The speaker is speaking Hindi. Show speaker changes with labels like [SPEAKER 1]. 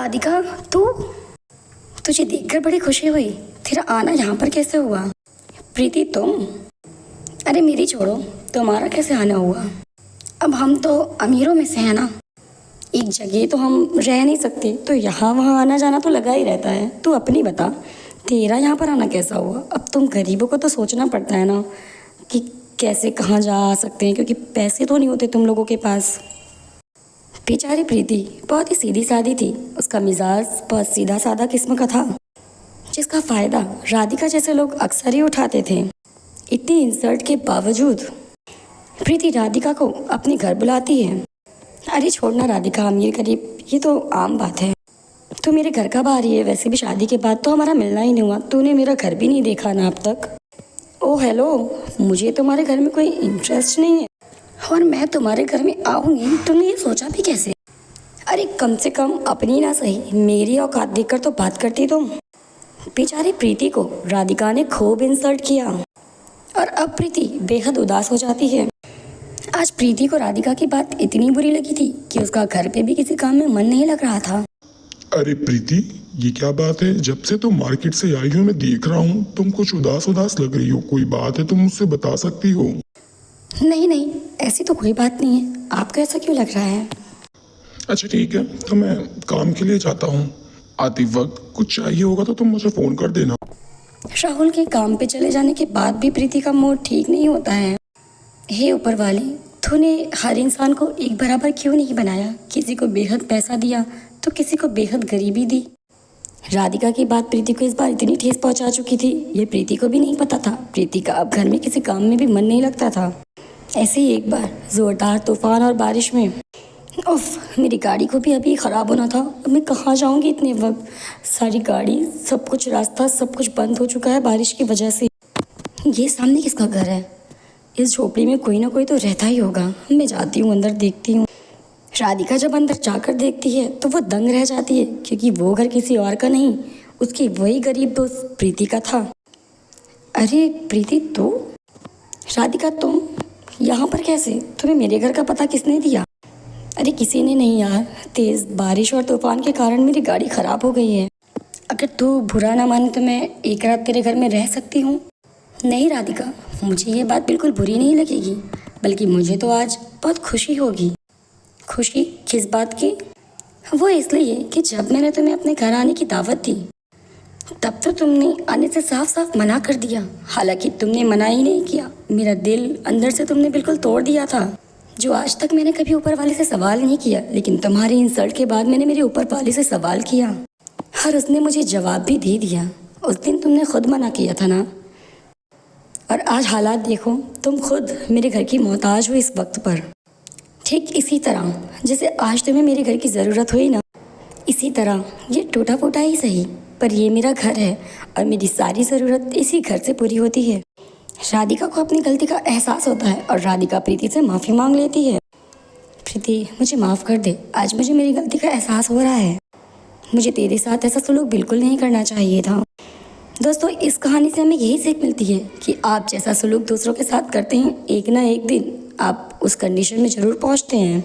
[SPEAKER 1] राधिका, तू तुझे देखकर बड़ी खुशी हुई। तेरा आना यहाँ पर कैसे हुआ? प्रीति तुम? अरे मेरी छोड़ो, तुम्हारा कैसे आना हुआ? अब हम तो अमीरों में से हैं ना, एक जगह तो हम रह नहीं सकते, तो यहाँ वहाँ आना जाना तो लगा ही रहता है। तू अपनी बता, तेरा यहाँ पर आना कैसा हुआ? अब तुम गरीबों को तो सोचना पड़ता है ना कि कैसे कहाँ जा सकते हैं, क्योंकि पैसे तो नहीं होते तुम लोगों के पास। बेचारी प्रीति बहुत ही सीधी सादी थी, उसका मिजाज बहुत सीधा साधा किस्म का था, जिसका फ़ायदा राधिका जैसे लोग अक्सर ही उठाते थे। इतनी इंसल्ट के बावजूद प्रीति राधिका को अपने घर बुलाती है। अरे छोड़ना राधिका, अमीर गरीब ये तो आम बात है। तो मेरे घर कब आ रही है? वैसे भी शादी के बाद तो हमारा मिलना ही नहीं हुआ, तूने मेरा घर भी नहीं देखा ना अब तक। ओह हेलो, मुझे तुम्हारे घर में कोई इंटरेस्ट नहीं है और मैं तुम्हारे घर में आऊँगी तुमने ये सोचा भी कैसे? अरे कम से कम अपनी ना सही मेरी औकात देखकर तो बात करती तुम। बेचारी प्रीति को राधिका ने खूब इंसल्ट किया और अब प्रीति बेहद उदास हो जाती है। आज प्रीति को राधिका की बात इतनी बुरी लगी थी कि उसका घर पे भी किसी काम में मन नहीं लग रहा था।
[SPEAKER 2] अरे प्रीति, ये क्या बात है? जब से तुम मार्केट से आई हो मैं देख रहा हूँ तुम कुछ उदास उदास लग रही हो। कोई बात है तुम मुझसे बता सकती हो?
[SPEAKER 1] नहीं नहीं, ऐसी तो कोई बात नहीं है। आपको ऐसा क्यों लग रहा है?
[SPEAKER 2] अच्छा ठीक है, तो मैं काम के लिए जाता हूँ। आते वक्त कुछ चाहिए होगा तो तुम मुझे फ़ोन कर देना।
[SPEAKER 1] राहुल के काम पे चले जाने के बाद भी प्रीति का मूड ठीक नहीं होता है। हे ऊपर वाले, तूने हर इंसान को एक बराबर क्यों नहीं बनाया? किसी को बेहद पैसा दिया तो किसी को बेहद गरीबी दी। राधिका की बात प्रीति को इस बार इतनी ठेस पहुंचा चुकी थी, ये प्रीति को भी नहीं पता था। प्रीति का अब घर में किसी काम में भी मन नहीं लगता था। ऐसे ही एक बार ज़ोरदार तूफान और बारिश में उफ, मेरी गाड़ी को भी अभी ख़राब होना था। अब मैं कहाँ जाऊँगी इतने वक्त? सारी गाड़ी, सब कुछ रास्ता, सब कुछ बंद हो चुका है बारिश की वजह से। ये सामने किसका घर है? इस झोपड़ी में कोई ना कोई तो रहता ही होगा। मैं जाती हूँ अंदर, देखती हूँ। राधिका जब अंदर जाकर देखती है तो वो दंग रह जाती है, क्योंकि वो घर किसी और का नहीं, उसकी वही गरीब दोस्त प्रीति का था। अरे प्रीति, तो राधिका तुम यहाँ पर कैसे? तुम्हें मेरे घर का पता किसने दिया? अरे किसी ने नहीं यार, तेज़ बारिश और तूफान के कारण मेरी गाड़ी ख़राब हो गई है। अगर तू बुरा ना माने तो मैं एक रात तेरे घर में रह सकती हूँ। नहीं राधिका, मुझे ये बात बिल्कुल बुरी नहीं लगेगी, बल्कि मुझे तो आज बहुत खुशी होगी। खुशी किस बात की? वो इसलिए कि जब मैंने तुम्हें अपने घर आने की दावत दी तब तो तुमने आने से साफ साफ मना कर दिया। हालांकि तुमने मना ही नहीं किया, मेरा दिल अंदर से तुमने बिल्कुल तोड़ दिया था। जो आज तक मैंने कभी ऊपर वाले से सवाल नहीं किया, लेकिन तुम्हारी इंसल्ट के बाद मैंने मेरे ऊपर वाले से सवाल किया और उसने मुझे जवाब भी दे दिया। उस दिन तुमने खुद मना किया था ना, और आज हालात देखो, तुम खुद मेरे घर की मोहताज हो इस वक्त पर। ठीक इसी तरह जैसे आज तुम्हें मेरे घर की ज़रूरत हुई ना, इसी तरह ये टूटा फूटा ही सही पर ये मेरा घर है और मेरी सारी ज़रूरत इसी घर से पूरी होती है। राधिका को अपनी गलती का एहसास होता है और राधिका प्रीति से माफ़ी मांग लेती है। प्रीति मुझे माफ़ कर दे, आज मुझे मेरी गलती का एहसास हो रहा है। मुझे तेरे साथ ऐसा सलूक बिल्कुल नहीं करना चाहिए था। दोस्तों, इस कहानी से हमें यही सीख मिलती है कि आप जैसा सलूक दूसरों के साथ करते हैं, एक ना एक दिन आप उस कंडीशन में ज़रूर पहुंचते हैं।